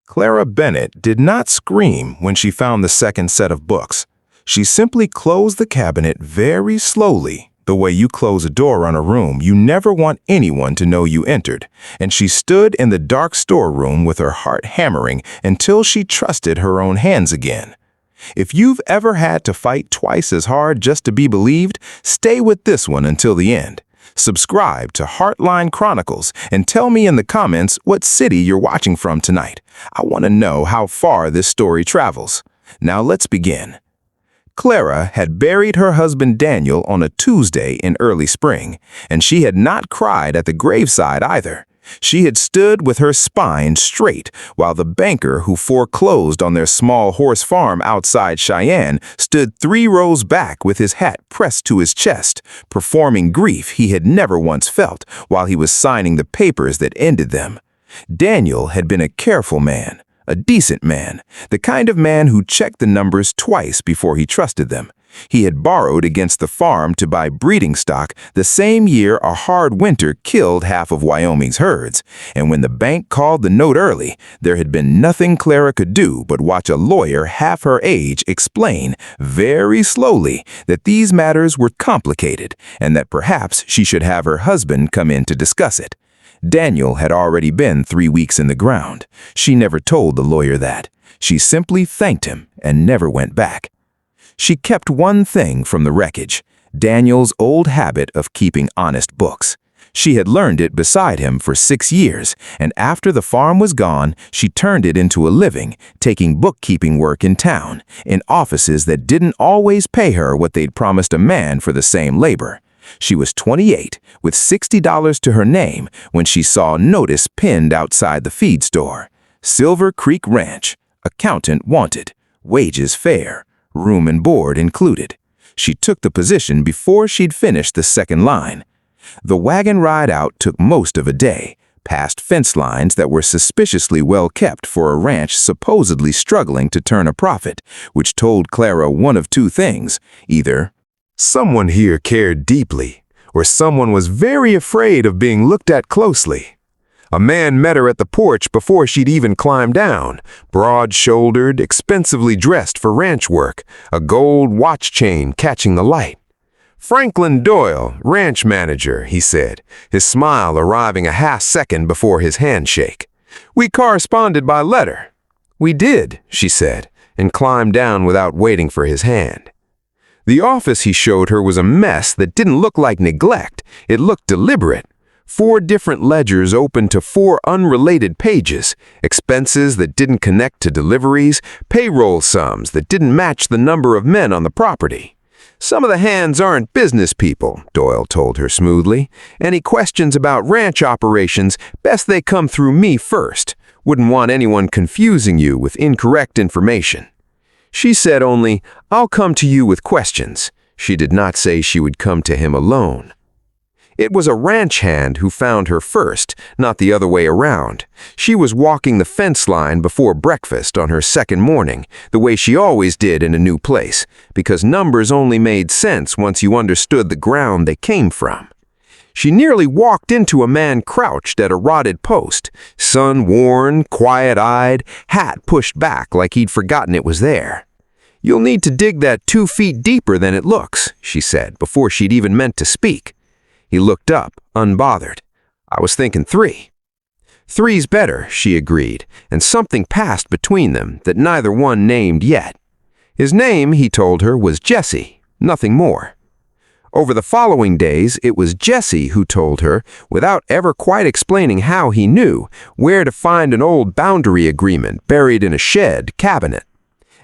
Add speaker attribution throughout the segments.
Speaker 1: Clara Bennett did not scream when she found the second set of books. She simply closed the cabinet very slowly, the way you close a door on a room you never want anyone to know you entered, and she stood in the dark storeroom with her heart hammering until she trusted her own hands again. If you've ever had to fight twice as hard just to be believed, stay with this one until the end. Subscribe to Heartline Chronicles and tell me in the comments what city you're watching from tonight. I want to know how far this story travels. Now let's begin. Clara had buried her husband Daniel on a Tuesday in early spring, and she had not cried at the graveside either. She had stood with her spine straight while the banker who foreclosed on their small horse farm outside Cheyenne stood 3 rows back with his hat pressed to his chest, performing grief he had never once felt while he was signing the papers that ended them. Daniel had been a careful man, a decent man, the kind of man who checked the numbers twice before he trusted them. He had borrowed against the farm to buy breeding stock the same year a hard winter killed half of Wyoming's herds, and when the bank called the note early, there had been nothing Clara could do but watch a lawyer half her age explain, very slowly, that these matters were complicated and that perhaps she should have her husband come in to discuss it. Daniel had already been 3 weeks in the ground. She never told the lawyer that. She simply thanked him and never went back. She kept one thing from the wreckage, Daniel's old habit of keeping honest books. She had learned it beside him for 6 years, and after the farm was gone, she turned it into a living, taking bookkeeping work in town, in offices that didn't always pay her what they'd promised a man for the same labor. She was 28, with $60 to her name, when she saw a notice pinned outside the feed store. Silver Creek Ranch, accountant wanted, wages fair, room and board included. She took the position before she'd finished the second line. The wagon ride out took most of a day, past fence lines that were suspiciously well kept for a ranch supposedly struggling to turn a profit, which told Clara one of 2 things: either someone here cared deeply, or someone was very afraid of being looked at closely. A man met her at the porch before she'd even climbed down, broad-shouldered, expensively dressed for ranch work, a gold watch chain catching the light. "Franklin Doyle, ranch manager," he said, his smile arriving a half-second before his handshake. "We corresponded by letter." "We did," she said, and climbed down without waiting for his hand. The office he showed her was a mess that didn't look like neglect. It looked deliberate. 4 different ledgers open to 4 unrelated pages, expenses that didn't connect to deliveries, payroll sums that didn't match the number of men on the property. "Some of the hands aren't business people," Doyle told her smoothly. "Any questions about ranch operations, best they come through me first. Wouldn't want anyone confusing you with incorrect information." She said only, "I'll come to you with questions." She did not say she would come to him alone. It was a ranch hand who found her first, not the other way around. She was walking the fence line before breakfast on her second morning, the way she always did in a new place, because numbers only made sense once you understood the ground they came from. She nearly walked into a man crouched at a rotted post, sun-worn, quiet-eyed, hat pushed back like he'd forgotten it was there. "You'll need to dig that 2 feet deeper than it looks," she said, before she'd even meant to speak. He looked up, unbothered. "I was thinking 3. "3's better," she agreed, and something passed between them that neither one named yet. His name, he told her, was Jesse, nothing more. Over the following days, it was Jesse who told her, without ever quite explaining how he knew, where to find an old boundary agreement buried in a shed cabinet.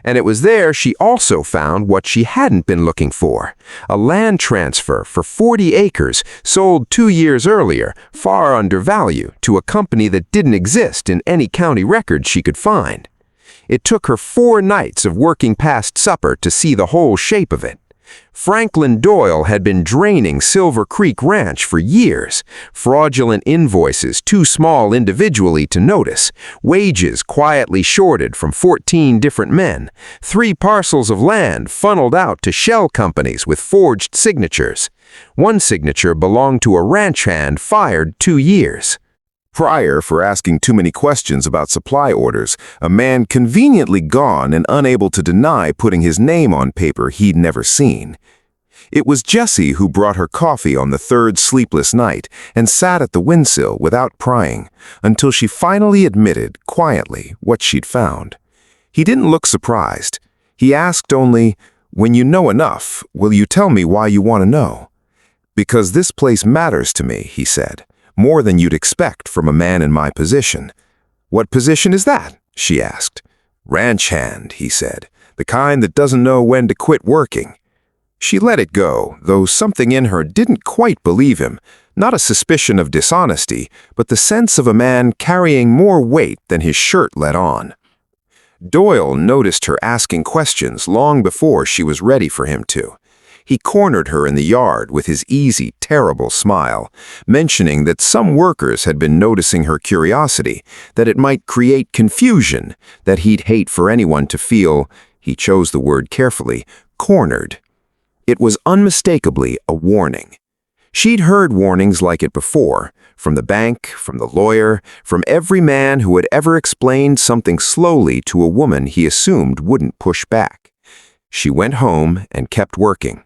Speaker 1: And it was there she also found what she hadn't been looking for, a land transfer for 40 acres sold 2 years earlier, far under value, to a company that didn't exist in any county record she could find. It took her 4 nights of working past supper to see the whole shape of it. Franklin Doyle had been draining Silver Creek Ranch for years, fraudulent invoices too small individually to notice, wages quietly shorted from 14 different men, 3 parcels of land funneled out to shell companies with forged signatures. One signature belonged to a ranch hand fired 2 years. Prior for asking too many questions about supply orders, a man conveniently gone and unable to deny putting his name on paper he'd never seen. It was Jessie who brought her coffee on the third sleepless night and sat at the windsill without prying, until she finally admitted, quietly, what she'd found. He didn't look surprised. He asked only, "When you know enough, will you tell me why you want to know?" "Because this place matters to me," he said, "more than you'd expect from a man in my position." "What position is that?" she asked. "Ranch hand," he said, "the kind that doesn't know when to quit working." She let it go, though something in her didn't quite believe him, not a suspicion of dishonesty, but the sense of a man carrying more weight than his shirt let on. Doyle noticed her asking questions long before she was ready for him to. He cornered her in the yard with his easy, terrible smile, mentioning that some workers had been noticing her curiosity, that it might create confusion, that he'd hate for anyone to feel, he chose the word carefully, cornered. It was unmistakably a warning. She'd heard warnings like it before, from the bank, from the lawyer, from every man who had ever explained something slowly to a woman he assumed wouldn't push back. She went home and kept working.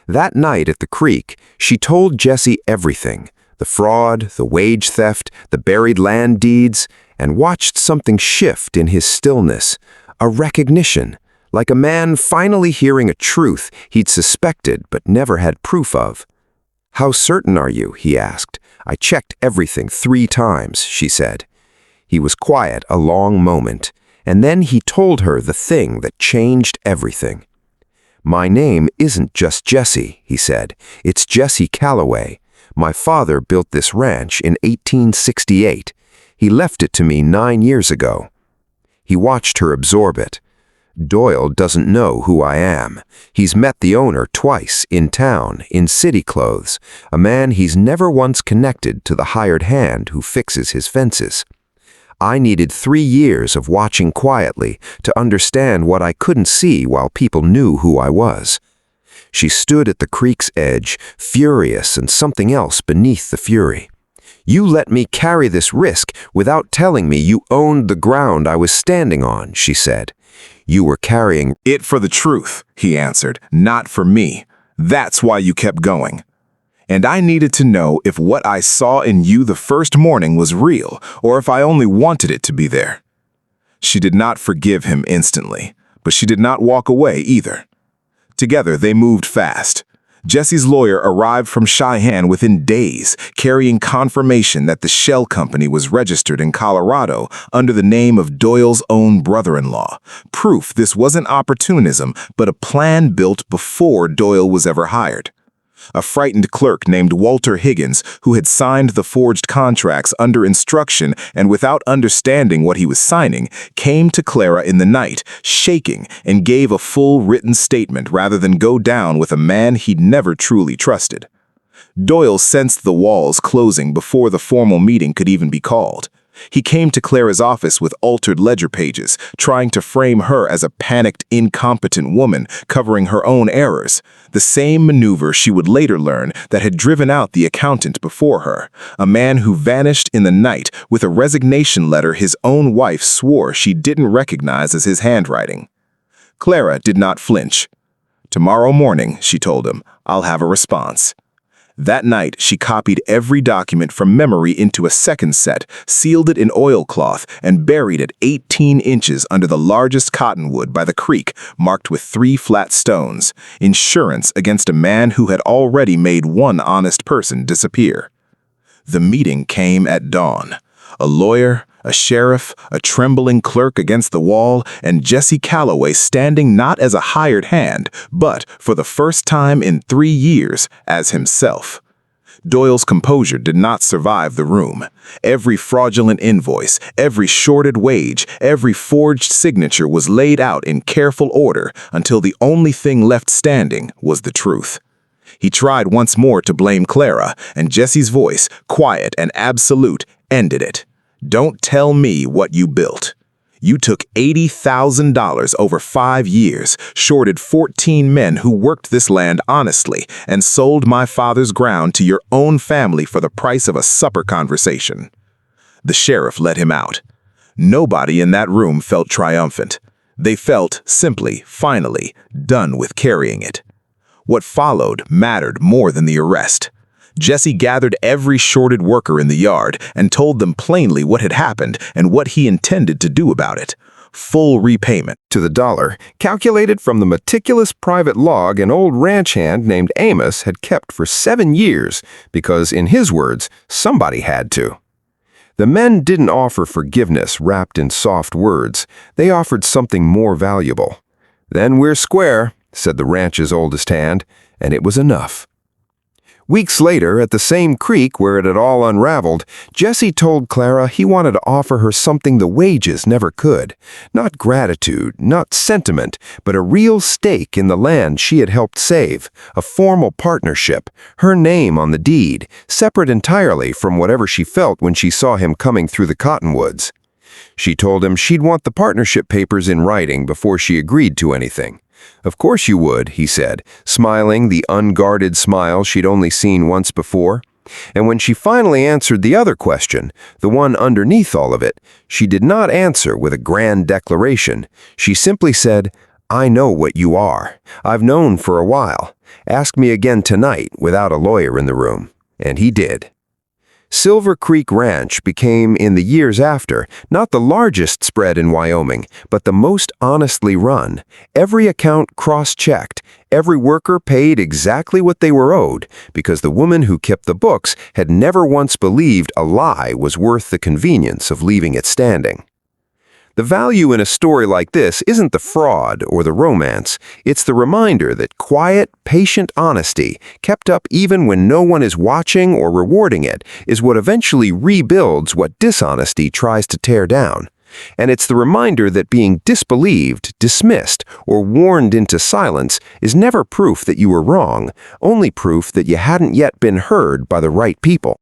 Speaker 1: That night at the creek, she told Jessie everything, the fraud, the wage theft, the buried land deeds, and watched something shift in his stillness, a recognition, like a man finally hearing a truth he'd suspected but never had proof of. "How certain are you?" he asked. "I checked everything 3 times, she said. He was quiet a long moment, and then he told her the thing that changed everything. "My name isn't just Jessie," he said. "It's Jesse Calloway. My father built this ranch in 1868. He left it to me 9 years ago." He watched her absorb it. "Doyle doesn't know who I am. He's met the owner twice, in town, in city clothes, a man he's never once connected to the hired hand who fixes his fences. I needed 3 years of watching quietly to understand what I couldn't see while people knew who I was." She stood at the creek's edge, furious and something else beneath the fury. "You let me carry this risk without telling me you owned the ground I was standing on," she said. "You were carrying
Speaker 2: It for the truth," he answered, "not for me. That's why you kept going. And I needed to know if what I saw in you the first morning was real, or if I only wanted it to be there." She did not forgive him instantly, but she did not walk away either. Together they moved fast. Jesse's lawyer arrived from Cheyenne within days, carrying confirmation that the shell company was registered in Colorado under the name of Doyle's own brother-in-law. Proof this wasn't opportunism, but a plan built before Doyle was ever hired. A frightened clerk named Walter Higgins, who had signed the forged contracts under instruction and without understanding what he was signing, came to Clara in the night, shaking, and gave a full written statement rather than go down with a man he'd never truly trusted. Doyle sensed the walls closing before the formal meeting could even be called. He came to Clara's office with altered ledger pages, trying to frame her as a panicked, incompetent woman covering her own errors, the same maneuver she would later learn that had driven out the accountant before her, a man who vanished in the night with a resignation letter his own wife swore she didn't recognize as his handwriting. Clara did not flinch. "Tomorrow morning," she told him, "I'll have a response." That night, she copied every document from memory into a second set, sealed it in oilcloth, and buried it 18 inches under the largest cottonwood by the creek, marked with 3 flat stones, insurance against a man who had already made one honest person disappear. The meeting came at dawn. A lawyer, a sheriff, a trembling clerk against the wall, and Jesse Calloway standing not as a hired hand, but, for the first time in 3 years, as himself. Doyle's composure did not survive the room. Every fraudulent invoice, every shorted wage, every forged signature was laid out in careful order until the only thing left standing was the truth. He tried once more to blame Clara, and Jesse's voice, quiet and absolute, ended it. "Don't tell me what you built. You took $80,000 over 5 years, shorted 14 men who worked this land honestly, and sold my father's ground to your own family for the price of a supper conversation." The sheriff let him out. Nobody in that room felt triumphant. They felt, simply, finally, done with carrying it. What followed mattered more than the arrest. Jesse gathered every shorted worker in the yard and told them plainly what had happened and what he intended to do about it. Full repayment.
Speaker 1: To the dollar, calculated from the meticulous private log an old ranch hand named Amos had kept for 7 years because, in his words, somebody had to. The men didn't offer forgiveness wrapped in soft words. They offered something more valuable. "Then we're square," said the ranch's oldest hand, and it was enough. Weeks later, at the same creek where it had all unraveled, Jesse told Clara he wanted to offer her something the wages never could. Not gratitude, not sentiment, but a real stake in the land she had helped save, a formal partnership, her name on the deed, separate entirely from whatever she felt when she saw him coming through the cottonwoods. She told him she'd want the partnership papers in writing before she agreed to anything. "Of course you would," he said, smiling the unguarded smile she'd only seen once before. And when she finally answered the other question, the one underneath all of it, she did not answer with a grand declaration. She simply said, "I know what you are. I've known for a while. Ask me again tonight without a lawyer in the room." And he did. Silver Creek Ranch became, in the years after, not the largest spread in Wyoming, but the most honestly run. Every account cross-checked, every worker paid exactly what they were owed, because the woman who kept the books had never once believed a lie was worth the convenience of leaving it standing. The value in a story like this isn't the fraud or the romance. It's the reminder that quiet, patient honesty, kept up even when no one is watching or rewarding it, is what eventually rebuilds what dishonesty tries to tear down. And it's the reminder that being disbelieved, dismissed, or warned into silence is never proof that you were wrong, only proof that you hadn't yet been heard by the right people.